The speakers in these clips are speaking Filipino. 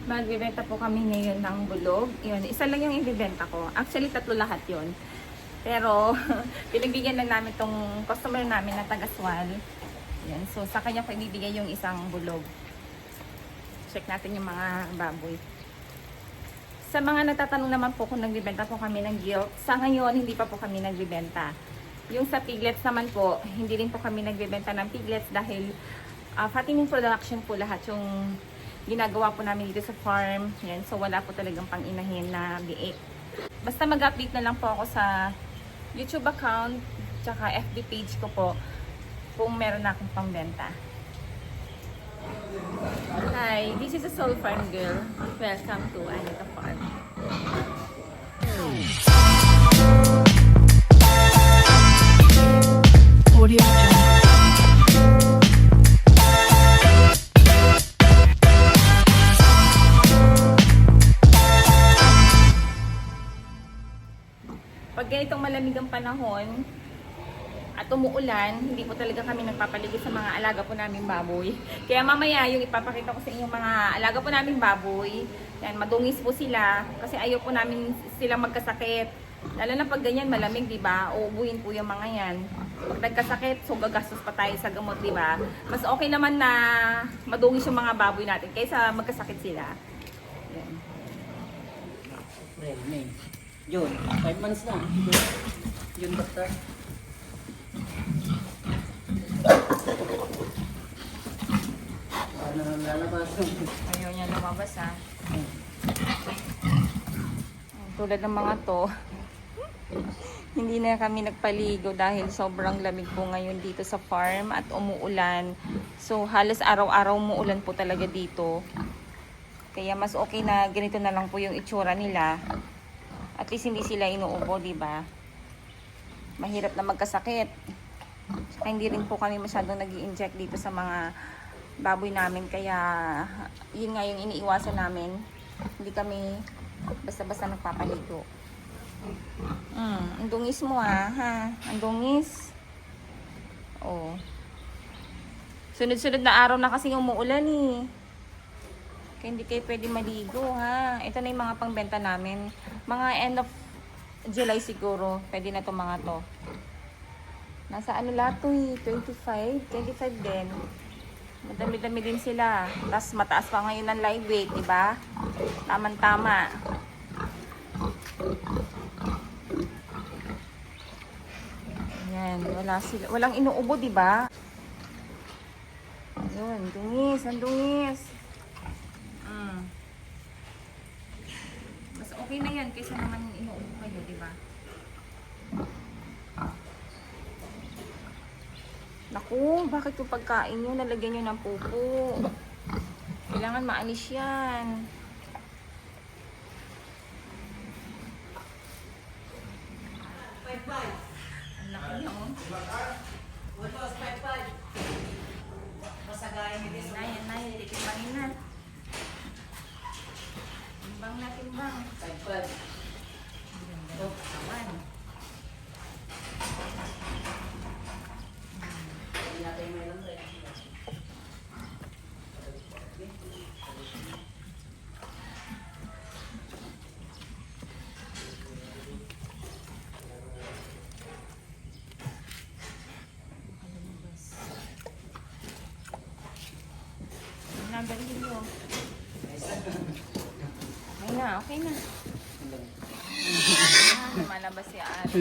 Magbibenta po kami ngayon ng bulog. Yun, isa lang yung ibibenta ko. Actually, tatlo lahat yun. Pero, pinagbigyan lang namin tong customer namin na taga-Swal. Yan. So, sa kanya ko ibibigay yung isang bulog. Check natin yung mga baboy. Sa mga natatanong naman po kung nagbibenta po kami ng gilt, sa ngayon, hindi pa po kami nagbibenta. Yung sa piglets naman po, hindi rin po kami nagbibenta ng piglets dahil fattening production po lahat yung ginagawa po namin dito sa farm. Yan. So, wala po talagang pang-inahin na biik. Basta mag-update na lang po ako sa YouTube account tsaka FB page ko po kung meron na akong pambenta. Hi, this is a Soul Farm Girl. Welcome to Anita Farm. Audio Jungle. Pag ganitong malamig ang panahon at umuulan, hindi po talaga kami nagpapaligid sa mga alaga po naming baboy. Kaya mamaya yung ipapakita ko sa inyong mga alaga po naming baboy, yan, madungis po sila kasi ayaw po namin silang magkasakit. Lalo na pag ganyan malamig, di ba? Uubuin po yung mga yan. Pag nagkasakit, so gagastos pa tayo sa gamot, di ba? Mas okay naman na madungis yung mga baboy natin kaysa magkasakit sila. Yan. June, 5 months na. June, doctor. Paano nang lalabas? Ayaw niya lumabas, ha. Tulad ng mga to, hindi na kami nagpaligo dahil sobrang lamig po ngayon dito sa farm at umuulan. So halos araw-araw umuulan po talaga dito. Kaya mas okay na ganito na lang po yung itsura nila. At least hindi sila inuubo, di ba? Mahirap na magkasakit. Saka hindi rin po kami masyadong nag-i-inject dito sa mga baboy namin. Kaya yun nga yung iniiwasan namin. Hindi kami basta-basta nagpapaligo. Ang dungis mo ha? Ang dungis. Oh. Sunod-sunod na araw na kasi umuulan eh. Kaya hindi kayo pwede maligo ha. Ito na yung mga pangbenta namin. Mga end of July siguro. Pwede na itong mga to. Nasa ano lahat to eh. 25 din. Madami-dami din sila. Tapos mataas pa ngayon ng live weight, diba? Tama-tama. Ayan, wala sila. Walang inuubo, diba? Ayun, dungis, ang dungis. Mas okay na yan kaysa naman inuubo kayo, diba? Naku, bakit yung pagkain nyo nalagyan nyo ng pupo? Kailangan maalis yan. Ang laki nyo. Yan na, titimbanin na. Timbang na, timbang. 5-5. Awan. Nabalik nyo. Okay na. Lumalabas si Ate.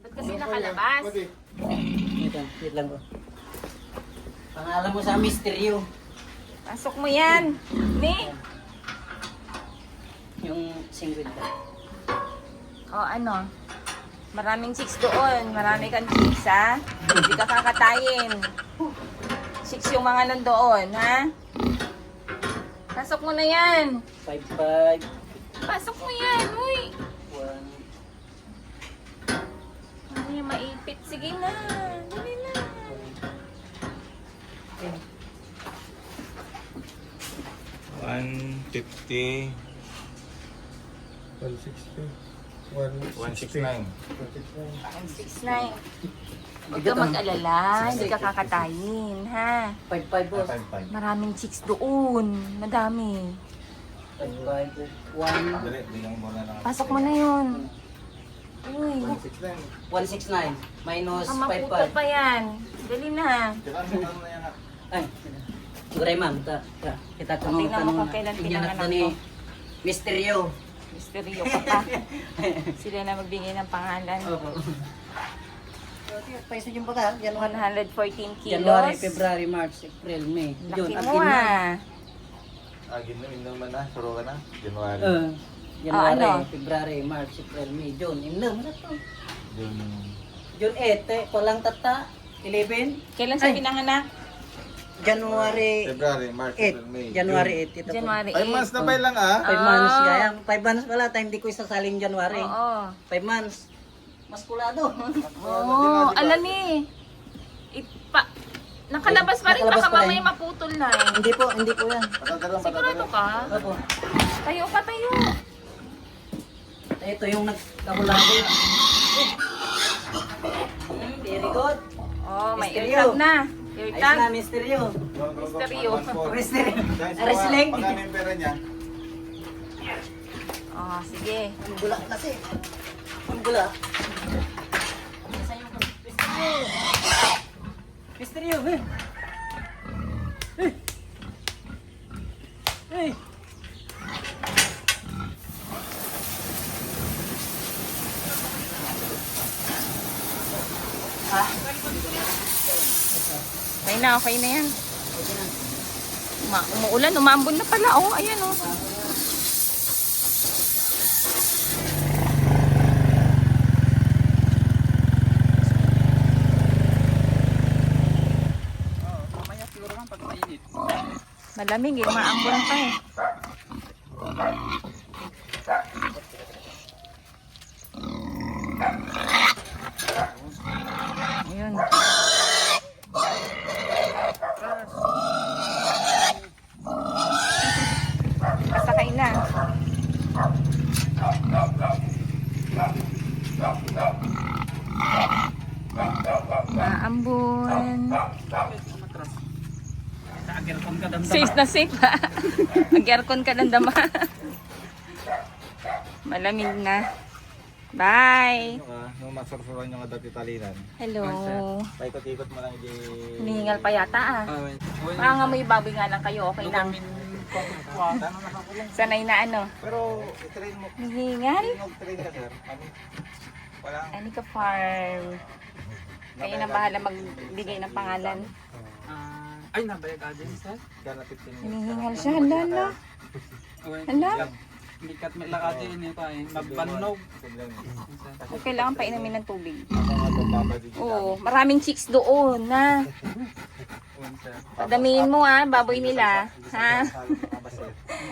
Ba't kasi nakalabas? Ito, wait lang ko. Pangalan mo sa misteryo. Pasok mo yan. Ni? Yung 50. O ano? Maraming chicks doon. Marami kang chicks, ha? Hindi ka kakatayin. Chicks yung mga nandoon, ha? Pasok mo na yan. 5-5. Pasok mo yan, uy. 1. Ano yung maipit? Sige na. Dali na. Okay. 150. 160. 169. 169. Huwag ka mag-alala, hindi ka kakatayin, ha? 5-5 boss. 55. Maraming chicks doon. Madami. 5-5. 1. Dali, bigyan mo na lang. Pasok mo na yun. Uy, 169. 169 minus maputo 5-5. pa yan. Dali na. Kailangan mo na yan. Ay, siguro ma'am, kita tanong Tingnan mo kung kailan pinanganak ni ko. Misteryo. Misteryo ka pa. Sila na magbigay ng pangalan. Opo. Paisa yung baka, January, 114 kilos. January, February, March, April, May. Laki June, mo ah. Inom naman na. Suro ka na. January. January, ano? February, March, April, May, June. Inom na to. June. June 8, walang tata. 11. Kailan siya Ay. pinanganak? January February, March, 8. April, May. January June. 8. Ito January 5 months na ba lang 5 Ah. months, gaya. 5 months pala, tayo hindi ko isasalin January. Oo. 5 months. Maskulado. Oo, alam ni. Nakalabas pa rin, Nakalabas baka pa rin. mamaya maputol na eh. hindi po yan. Patatagal, Sigurado ka? Opo. Tayo ka, tayo. Ito yung nagkahulado. Very good. Oh, may Misteryo. airtag na. Ayos Airtag. na, Misteryo. Misteryo. Misteryo. Guys, Wrestling. pagkano yung pera niya? Oh, sige. Ang bula kasi. Ang bula. Misteryo. Eh. Eh. Okay na yan. Umuulan, umambon na pala. Oh, ayan oh. Malamig eh, umaambon pa eh. Ayun. Pasakay na. Maambon. Safe na safe ha. Mag-aircon ka ng dama. Malamig na. Bye. Nung masursuran yung dati talinan. Hello. Paikot-ikot mo lang di... Humihingal pa yata ah. Baka nga may baboy nga lang kayo. Okay lang. Sanay na ano. Pero, itrain mo. Humihingal? Train ka, sir. Walang... Anika Farm. Kayo na bahala magbigay ng pangalan. Ay, nabayag agad sir. Kala 15 minutes. Hinihingal siya. Hala na. Hala. Hindi kat may lakad ini pa eh. Magbanog. Huwag kailangan painumin ng tubig. Oo. Oo. Maraming chicks doon na. Padamihin mo ah, baboy nila. Ha?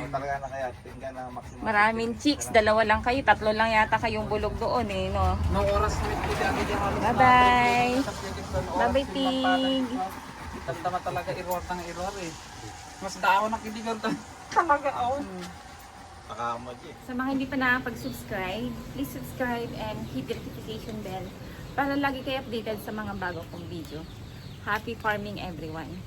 Talaga na kaya, tingnan na maximum. Maraming chicks. 2 lang kayo. 3 lang yata kayong bulog doon eh, no? Nung oras ulit ko dyan yung halos Bye-bye. Bye-bye, pig. Tama talaga error eh. Mas dao na kinigan talaga ako. Nakamod eh. Sa mga hindi pa nakapag-subscribe, please subscribe and hit the notification bell para lagi kayo updated sa mga bago kong video. Happy farming everyone!